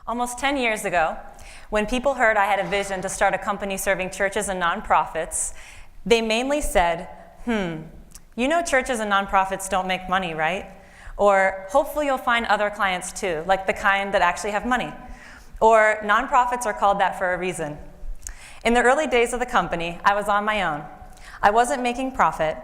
Almost 10 years ago, when people heard I had a vision to start a company serving churches and nonprofits, they mainly said, you know churches and nonprofits don't make money, right? Or hopefully you'll find other clients too, like the kind that actually have money. Or nonprofits are called that for a reason. In the early days of the company, I was on my own. I wasn't making profit.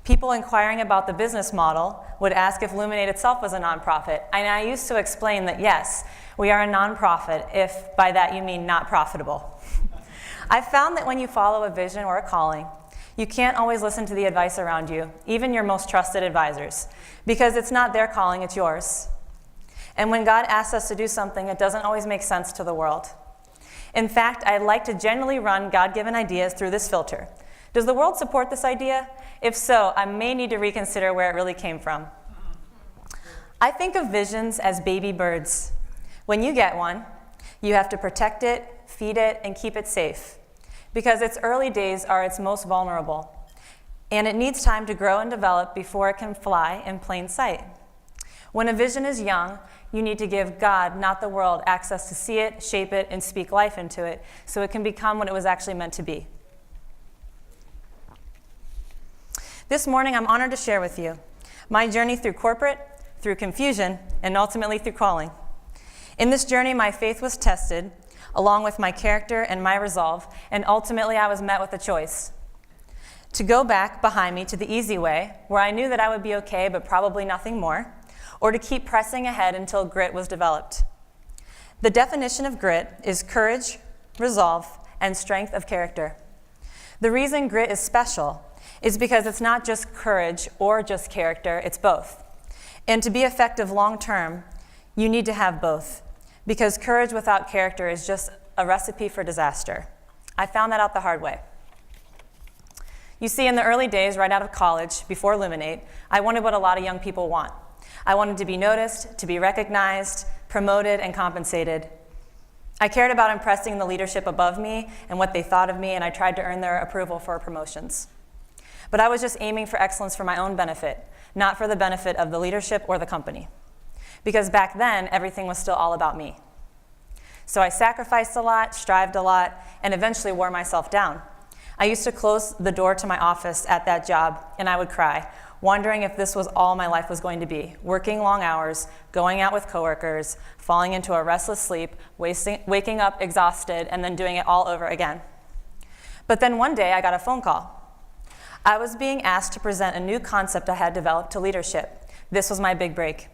People inquiring about the business model would ask if Luminate itself was a nonprofit, and I used to explain that yes, we are a nonprofit, if by that you mean not profitable. I found that when you follow a vision or a calling, you can't always listen to the advice around you, even your most trusted advisors, because it's not their calling, it's yours. And when God asks us to do something, it doesn't always make sense to the world. In fact, I like to generally run God-given ideas through this filter. Does the world support this idea? If so, I may need to reconsider where it really came from. I think of visions as baby birds. When you get one, you have to protect it, feed it, and keep it safe, because its early days are its most vulnerable, and it needs time to grow and develop before it can fly in plain sight. When a vision is young, you need to give God, not the world, access to see it, shape it, and speak life into it, so it can become what it was actually meant to be. This morning, I'm honored to share with you my journey through corporate, through confusion, and ultimately through calling. In this journey, my faith was tested, along with my character and my resolve, and ultimately I was met with a choice. To go back behind me to the easy way, where I knew that I would be okay, but probably nothing more, or to keep pressing ahead until grit was developed. The definition of grit is courage, resolve, and strength of character. The reason grit is special is because it's not just courage or just character, it's both. And to be effective long term, you need to have both, because courage without character is just a recipe for disaster. I found that out the hard way. You see, in the early days, right out of college, before Luminate, I wanted what a lot of young people want. I wanted to be noticed, to be recognized, promoted, and compensated. I cared about impressing the leadership above me and what they thought of me, and I tried to earn their approval for promotions. But I was just aiming for excellence for my own benefit, not for the benefit of the leadership or the company. Because back then, everything was still all about me. So I sacrificed a lot, strived a lot, and eventually wore myself down. I used to close the door to my office at that job, and I would cry, wondering if this was all my life was going to be, working long hours, going out with coworkers, falling into a restless sleep, waking up exhausted, and then doing it all over again. But then one day, I got a phone call. I was being asked to present a new concept I had developed to leadership. This was my big break.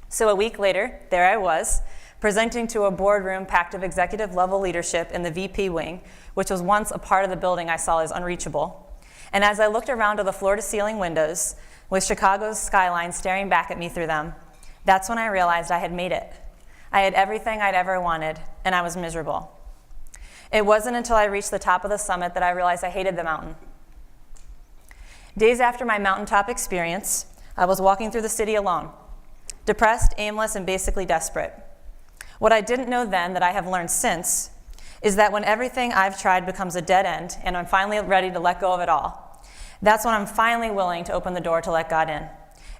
So a week later, there I was, presenting to a boardroom packed of executive-level leadership in the VP wing, which was once a part of the building I saw as unreachable. And as I looked around to the floor-to-ceiling windows, with Chicago's skyline staring back at me through them, that's when I realized I had made it. I had everything I'd ever wanted, and I was miserable. It wasn't until I reached the top of the summit that I realized I hated the mountain. Days after my mountaintop experience, I was walking through the city alone, depressed, aimless, and basically desperate. What I didn't know then that I have learned since is that when everything I've tried becomes a dead end and I'm finally ready to let go of it all, that's when I'm finally willing to open the door to let God in.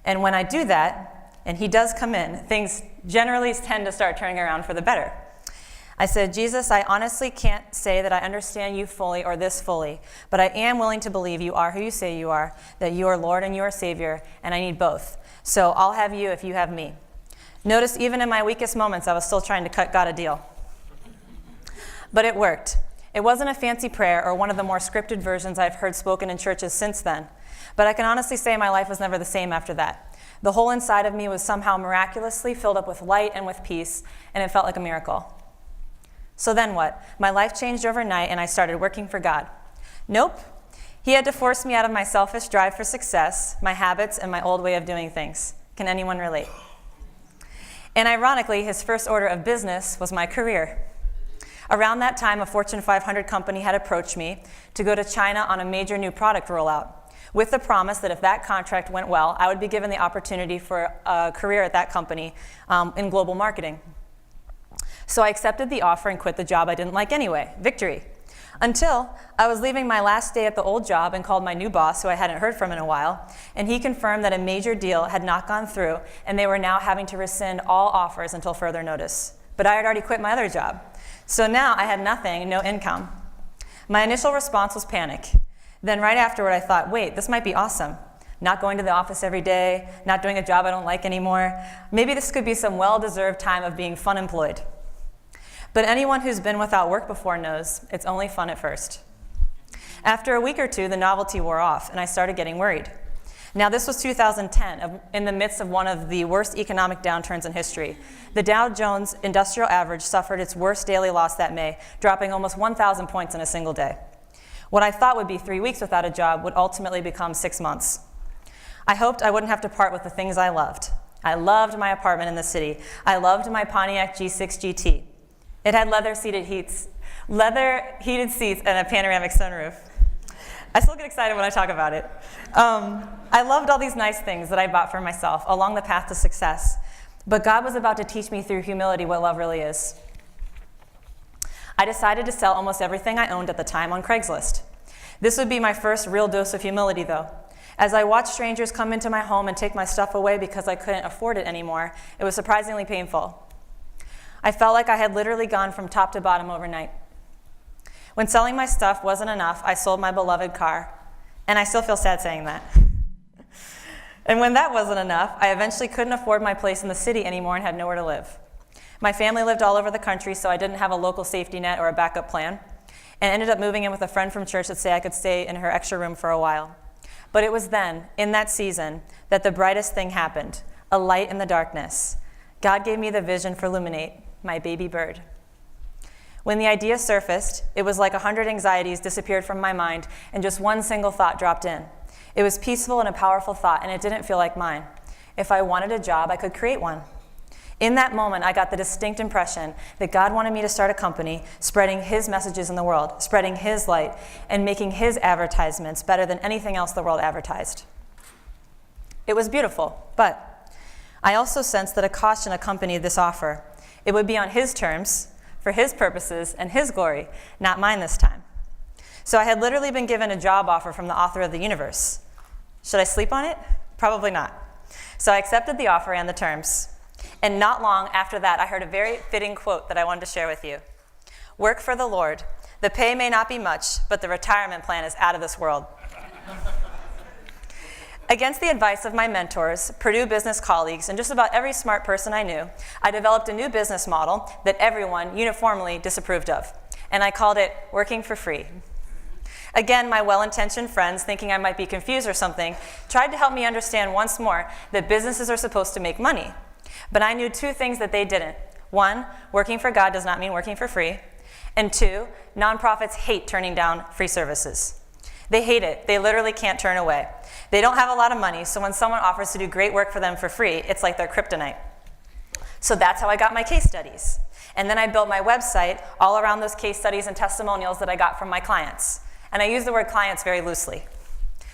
And when I do that, and He does come in, things generally tend to start turning around for the better. I said, Jesus, I honestly can't say that I understand you fully or this fully, but I am willing to believe you are who you say you are, that you are Lord and you are Savior, and I need both. So I'll have you if you have me. Notice even in my weakest moments, I was still trying to cut God a deal. But it worked. It wasn't a fancy prayer or one of the more scripted versions I've heard spoken in churches since then. But I can honestly say my life was never the same after that. The whole inside of me was somehow miraculously filled up with light and with peace, and it felt like a miracle. So then what? My life changed overnight, and I started working for God. Nope. He had to force me out of my selfish drive for success, my habits, and my old way of doing things. Can anyone relate? And ironically, his first order of business was my career. Around that time, a Fortune 500 company had approached me to go to China on a major new product rollout, with the promise that if that contract went well, I would be given the opportunity for a career at that company in global marketing. So I accepted the offer and quit the job I didn't like anyway. Victory. Until I was leaving my last day at the old job and called my new boss, who I hadn't heard from in a while, and he confirmed that a major deal had not gone through, and they were now having to rescind all offers until further notice. but I had already quit my other job. So now I had nothing, no income. My initial response was panic. Then right afterward, I thought, wait, this might be awesome. Not going to the office every day, not doing a job I don't like anymore. Maybe this could be some well-deserved time of being fun employed. But anyone who's been without work before knows it's only fun at first. After a week or two, the novelty wore off, and I started getting worried. Now, this was 2010, in the midst of one of the worst economic downturns in history. The Dow Jones Industrial Average suffered its worst daily loss that May, dropping almost 1,000 points in a single day. What I thought would be 3 weeks without a job would ultimately become 6 months. I hoped I wouldn't have to part with the things I loved. I loved my apartment in the city. I loved my Pontiac G6 GT. It had leather heated seats and a panoramic sunroof. I still get excited when I talk about it. I loved all these nice things that I bought for myself along the path to success. But God was about to teach me through humility what love really is. I decided to sell almost everything I owned at the time on Craigslist. This would be my first real dose of humility, though. As I watched strangers come into my home and take my stuff away because I couldn't afford it anymore, it was surprisingly painful. I felt like I had literally gone from top to bottom overnight. When selling my stuff wasn't enough, I sold my beloved car, and I still feel sad saying that. And when that wasn't enough, I eventually couldn't afford my place in the city anymore and had nowhere to live. My family lived all over the country, so I didn't have a local safety net or a backup plan, and ended up moving in with a friend from church that said I could stay in her extra room for a while. But it was then, in that season, that the brightest thing happened, a light in the darkness. God gave me the vision for Luminate, my baby bird. When the idea surfaced, it was like 100 anxieties disappeared from my mind and just one single thought dropped in. It was peaceful and a powerful thought, and it didn't feel like mine. If I wanted a job, I could create one. In that moment, I got the distinct impression that God wanted me to start a company spreading His messages in the world, spreading His light, and making His advertisements better than anything else the world advertised. It was beautiful, but I also sensed that a caution accompanied this offer. It would be on His terms, for His purposes and His glory, not mine this time. So I had literally been given a job offer from the author of the universe. Should I sleep on it? Probably not. So I accepted the offer and the terms. And not long after that, I heard a very fitting quote that I wanted to share with you. Work for the Lord. The pay may not be much, but the retirement plan is out of this world. Against the advice of my mentors, Purdue business colleagues, and just about every smart person I knew, I developed a new business model that everyone uniformly disapproved of, and I called it working for free. Again, my well-intentioned friends, thinking I might be confused or something, tried to help me understand once more that businesses are supposed to make money. But I knew two things that they didn't. One, working for God does not mean working for free. And two, nonprofits hate turning down free services. They hate it. They literally can't turn away. They don't have a lot of money, so when someone offers to do great work for them for free, it's like their kryptonite. So that's how I got my case studies. And then I built my website all around those case studies and testimonials that I got from my clients. And I use the word clients very loosely.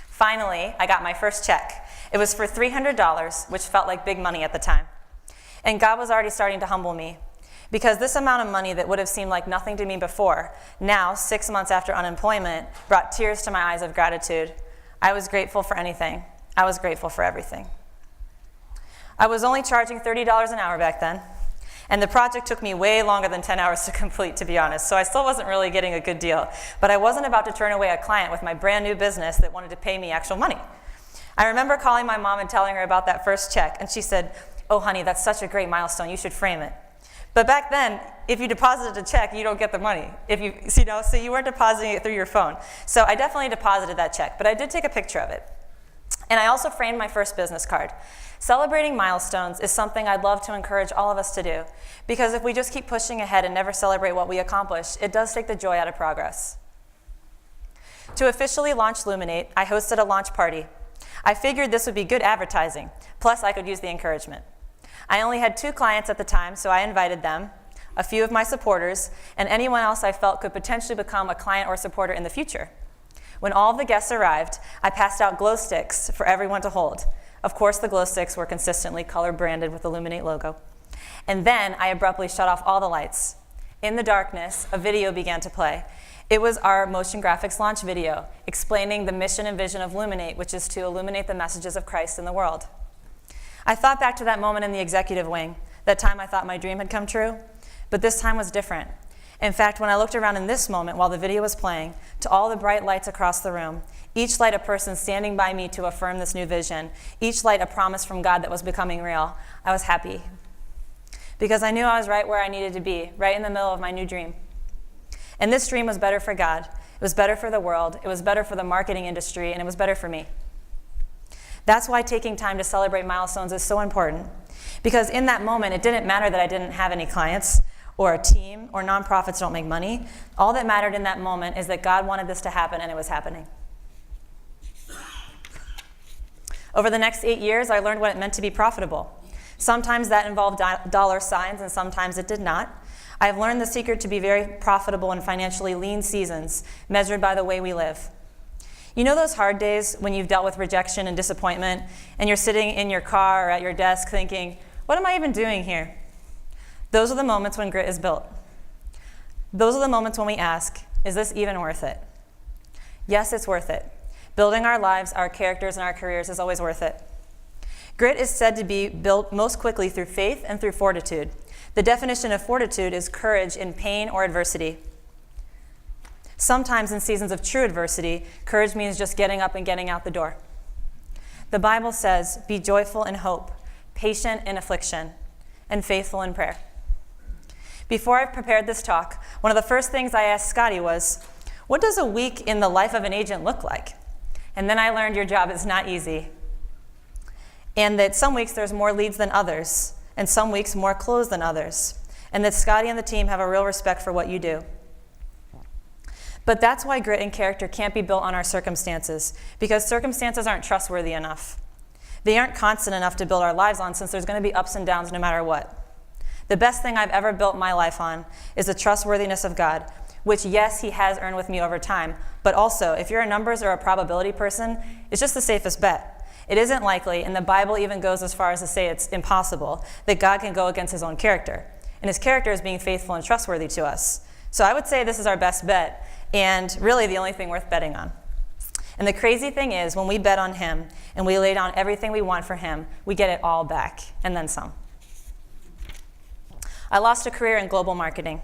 Finally, I got my first check. It was for $300, which felt like big money at the time. And God was already starting to humble me, because this amount of money that would have seemed like nothing to me before, now, 6 months after unemployment, brought tears to my eyes of gratitude. I was grateful for anything. I was grateful for everything. I was only charging $30 an hour back then, and the project took me way longer than 10 hours to complete, to be honest, so I still wasn't really getting a good deal. But I wasn't about to turn away a client with my brand new business that wanted to pay me actual money. I remember calling my mom and telling her about that first check, and she said, "Oh, honey, that's such a great milestone. You should frame it." But back then, if you deposited a check, you don't get the money. So you weren't depositing it through your phone. So I definitely deposited that check, but I did take a picture of it. And I also framed my first business card. Celebrating milestones is something I'd love to encourage all of us to do, because if we just keep pushing ahead and never celebrate what we accomplish, it does take the joy out of progress. To officially launch Luminate, I hosted a launch party. I figured this would be good advertising, plus I could use the encouragement. I only had 2 clients at the time, so I invited them, a few of my supporters, and anyone else I felt could potentially become a client or supporter in the future. When all of the guests arrived, I passed out glow sticks for everyone to hold. Of course, the glow sticks were consistently color branded with the Luminate logo. And then I abruptly shut off all the lights. In the darkness, a video began to play. It was our motion graphics launch video, explaining the mission and vision of Luminate, which is to illuminate the messages of Christ in the world. I thought back to that moment in the executive wing, that time I thought my dream had come true. But this time was different. In fact, when I looked around in this moment while the video was playing, to all the bright lights across the room, each light a person standing by me to affirm this new vision, each light a promise from God that was becoming real, I was happy. Because I knew I was right where I needed to be, right in the middle of my new dream. And this dream was better for God. It was better for the world. It was better for the marketing industry, and it was better for me. That's why taking time to celebrate milestones is so important. Because in that moment, it didn't matter that I didn't have any clients or a team or nonprofits don't make money. All that mattered in that moment is that God wanted this to happen, and it was happening. Over the next 8 years, I learned what it meant to be profitable. Sometimes that involved dollar signs, and sometimes it did not. I've learned the secret to be very profitable in financially lean seasons, measured by the way we live. You know those hard days when you've dealt with rejection and disappointment, and you're sitting in your car or at your desk thinking, what am I even doing here? Those are the moments when grit is built. Those are the moments when we ask, is this even worth it? Yes, it's worth it. Building our lives, our characters, and our careers is always worth it. Grit is said to be built most quickly through faith and through fortitude. The definition of fortitude is courage in pain or adversity. Sometimes in seasons of true adversity, courage means just getting up and getting out the door. The Bible says, be joyful in hope, patient in affliction, and faithful in prayer. Before I prepared this talk, one of the first things I asked Scotty was, what does a week in the life of an agent look like? And then I learned your job is not easy. And that some weeks there's more leads than others, and some weeks more closed than others, and that Scotty and the team have a real respect for what you do. But that's why grit and character can't be built on our circumstances, because circumstances aren't trustworthy enough. They aren't constant enough to build our lives on, since there's going to be ups and downs no matter what. The best thing I've ever built my life on is the trustworthiness of God, which, yes, he has earned with me over time, but also, if you're a numbers or a probability person, it's just the safest bet. It isn't likely, and the Bible even goes as far as to say it's impossible, that God can go against his own character. And his character is being faithful and trustworthy to us. So I would say this is our best bet, and really the only thing worth betting on. And the crazy thing is, when we bet on him, and we lay down everything we want for him, we get it all back, and then some. I lost a career in global marketing.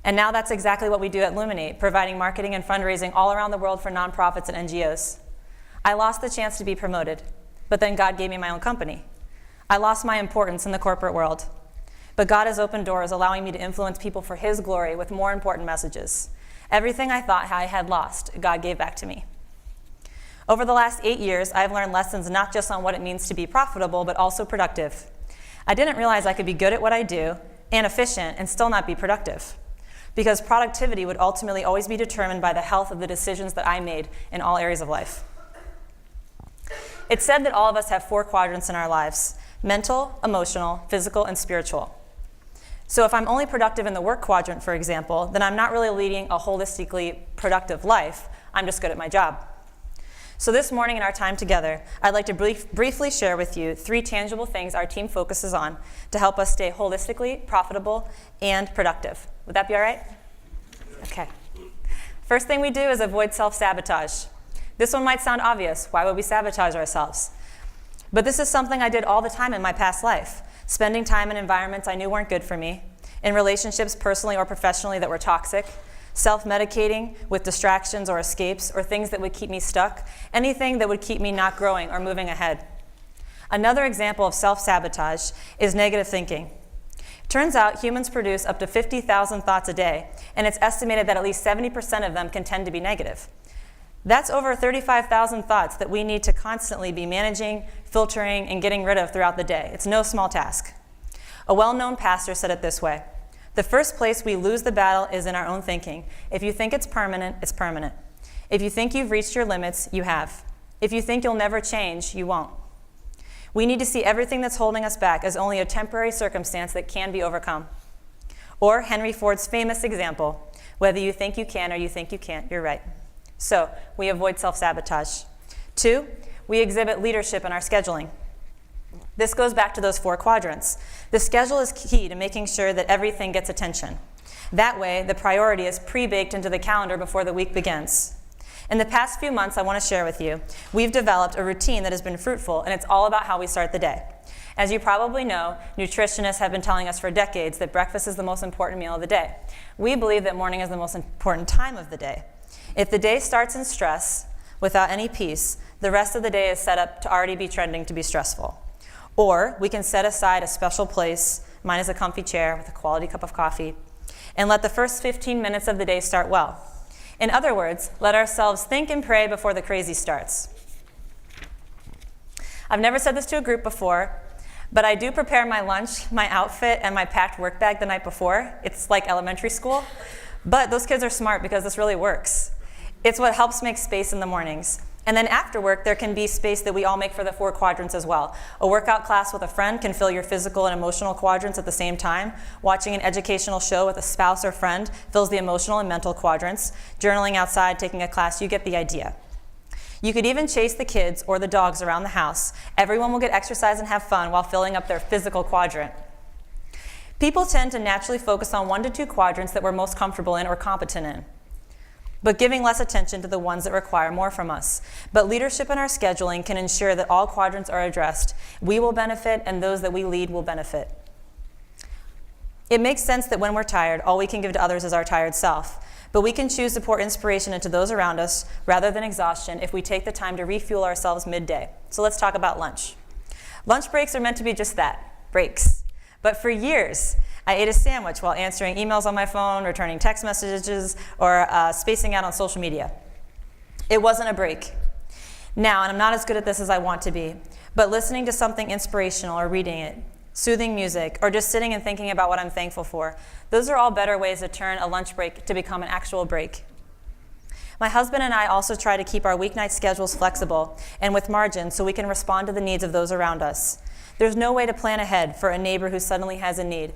And now that's exactly what we do at Luminate, providing marketing and fundraising all around the world for nonprofits and NGOs. I lost the chance to be promoted, but then God gave me my own company. I lost my importance in the corporate world, but God has opened doors, allowing me to influence people for his glory with more important messages. Everything I thought I had lost, God gave back to me. Over the last 8 years, I've learned lessons not just on what it means to be profitable, but also productive. I didn't realize I could be good at what I do and efficient and still not be productive, because productivity would ultimately always be determined by the health of the decisions that I made in all areas of life. It's said that all of us have 4 quadrants in our lives: mental, emotional, physical, and spiritual. So if I'm only productive in the work quadrant, for example, then I'm not really leading a holistically productive life. I'm just good at my job. So this morning in our time together, I'd like to briefly share with you 3 tangible things our team focuses on to help us stay holistically profitable and productive. Would that be all right? Okay. First thing we do is avoid self-sabotage. This one might sound obvious. Why would we sabotage ourselves? But this is something I did all the time in my past life, spending time in environments I knew weren't good for me, in relationships personally or professionally that were toxic, self-medicating with distractions or escapes or things that would keep me stuck, anything that would keep me not growing or moving ahead. Another example of self-sabotage is negative thinking. Turns out humans produce up to 50,000 thoughts a day, and it's estimated that at least 70% of them can tend to be negative. That's over 35,000 thoughts that we need to constantly be managing, filtering, and getting rid of throughout the day. It's no small task. A well-known pastor said it this way: the first place we lose the battle is in our own thinking. If you think it's permanent, it's permanent. If you think you've reached your limits, you have. If you think you'll never change, you won't. We need to see everything that's holding us back as only a temporary circumstance that can be overcome. Or Henry Ford's famous example: whether you think you can or you think you can't, you're right. So we avoid self-sabotage. 2, we exhibit leadership in our scheduling. This goes back to those 4 quadrants. The schedule is key to making sure that everything gets attention. That way, the priority is pre-baked into the calendar before the week begins. In the past few months, I want to share with you, we've developed a routine that has been fruitful, and it's all about how we start the day. As you probably know, nutritionists have been telling us for decades that breakfast is the most important meal of the day. We believe that morning is the most important time of the day. If the day starts in stress, without any peace, the rest of the day is set up to already be trending to be stressful. Or we can set aside a special place, mine is a comfy chair with a quality cup of coffee, and let the first 15 minutes of the day start well. In other words, let ourselves think and pray before the crazy starts. I've never said this to a group before, but I do prepare my lunch, my outfit, and my packed work bag the night before. It's like elementary school. But those kids are smart because this really works. It's what helps make space in the mornings. And then after work, there can be space that we all make for the 4 quadrants as well. A workout class with a friend can fill your physical and emotional quadrants at the same time. Watching an educational show with a spouse or friend fills the emotional and mental quadrants. Journaling outside, taking a class, you get the idea. You could even chase the kids or the dogs around the house. Everyone will get exercise and have fun while filling up their physical quadrant. People tend to naturally focus on 1 to 2 quadrants that we're most comfortable in or competent in, but giving less attention to the ones that require more from us. But leadership in our scheduling can ensure that all quadrants are addressed. We will benefit, and those that we lead will benefit. It makes sense that when we're tired, all we can give to others is our tired self. But we can choose to pour inspiration into those around us rather than exhaustion if we take the time to refuel ourselves midday. So let's talk about lunch. Lunch breaks are meant to be just that, breaks. But for years, I ate a sandwich while answering emails on my phone, returning text messages, or spacing out on social media. It wasn't a break. Now, and I'm not as good at this as I want to be, but listening to something inspirational or reading it, soothing music, or just sitting and thinking about what I'm thankful for, those are all better ways to turn a lunch break to become an actual break. My husband and I also try to keep our weeknight schedules flexible and with margin so we can respond to the needs of those around us. There's no way to plan ahead for a neighbor who suddenly has a need,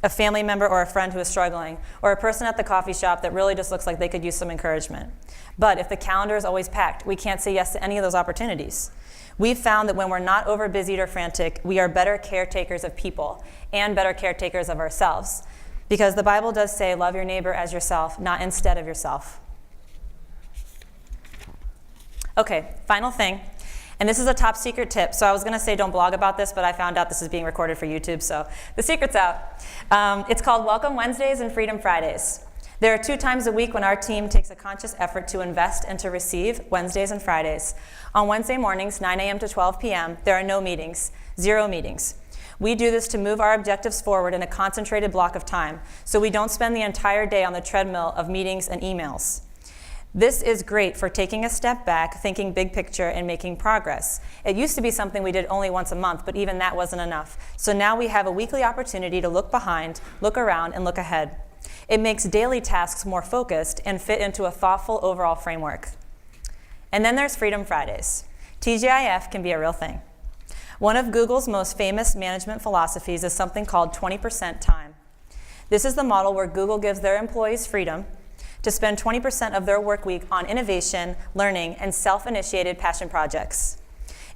a family member or a friend who is struggling, or a person at the coffee shop that really just looks like they could use some encouragement. But if the calendar is always packed, we can't say yes to any of those opportunities. We've found that when we're not overbusied or frantic, we are better caretakers of people and better caretakers of ourselves. Because the Bible does say, love your neighbor as yourself, not instead of yourself. Okay, final thing. And this is a top secret tip. So I was going to say don't blog about this, but I found out this is being recorded for YouTube, so the secret's out. It's called Welcome Wednesdays and Freedom Fridays. There are 2 times a week when our team takes a conscious effort to invest and to receive, Wednesdays and Fridays. On Wednesday mornings, 9 a.m. to 12 p.m., there are no meetings, 0 meetings. We do this to move our objectives forward in a concentrated block of time, so we don't spend the entire day on the treadmill of meetings and emails. This is great for taking a step back, thinking big picture, and making progress. It used to be something we did only once a month, but even that wasn't enough. So now we have a weekly opportunity to look behind, look around, and look ahead. It makes daily tasks more focused and fit into a thoughtful overall framework. And then there's Freedom Fridays. TGIF can be a real thing. One of Google's most famous management philosophies is something called 20% time. This is the model where Google gives their employees freedom to spend 20% of their work week on innovation, learning, and self-initiated passion projects.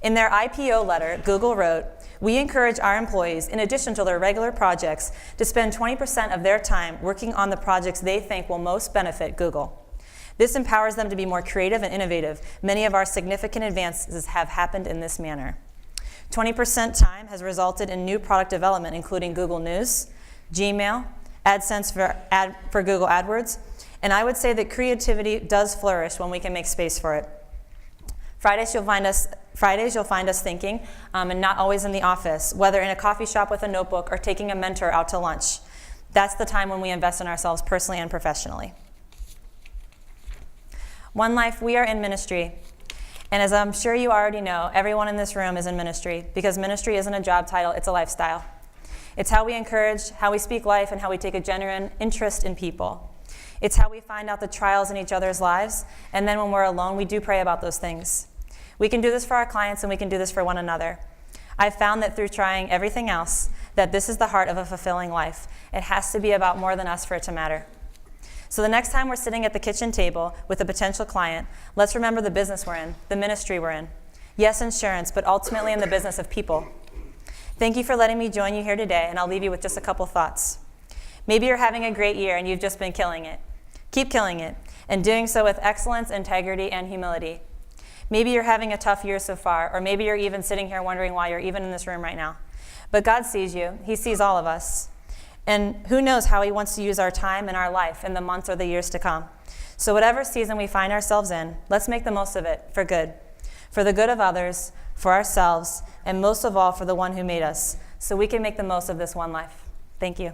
In their IPO letter, Google wrote, "We encourage our employees, in addition to their regular projects, to spend 20% of their time working on the projects they think will most benefit Google. This empowers them to be more creative and innovative. Many of our significant advances have happened in this manner." 20% time has resulted in new product development, including Google News, Gmail, AdSense for Google AdWords, and I would say that creativity does flourish when we can make space for it. Fridays you'll find us thinking, and not always in the office, whether in a coffee shop with a notebook or taking a mentor out to lunch. That's the time when we invest in ourselves personally and professionally. One Life, we are in ministry. And as I'm sure you already know, everyone in this room is in ministry, because ministry isn't a job title, it's a lifestyle. It's how we encourage, how we speak life, and how we take a genuine interest in people. It's how we find out the trials in each other's lives, and then when we're alone, we do pray about those things. We can do this for our clients, and we can do this for one another. I've found that through trying everything else, that this is the heart of a fulfilling life. It has to be about more than us for it to matter. So the next time we're sitting at the kitchen table with a potential client, let's remember the business we're in, the ministry we're in. Yes, insurance, but ultimately in the business of people. Thank you for letting me join you here today, and I'll leave you with just a couple thoughts. Maybe you're having a great year and you've just been killing it. Keep killing it, and doing so with excellence, integrity, and humility. Maybe you're having a tough year so far, or maybe you're even sitting here wondering why you're even in this room right now. But God sees you. He sees all of us. And who knows how he wants to use our time and our life in the months or the years to come. So whatever season we find ourselves in, let's make the most of it for good. For the good of others, for ourselves, and most of all for the one who made us, so we can make the most of this one life. Thank you.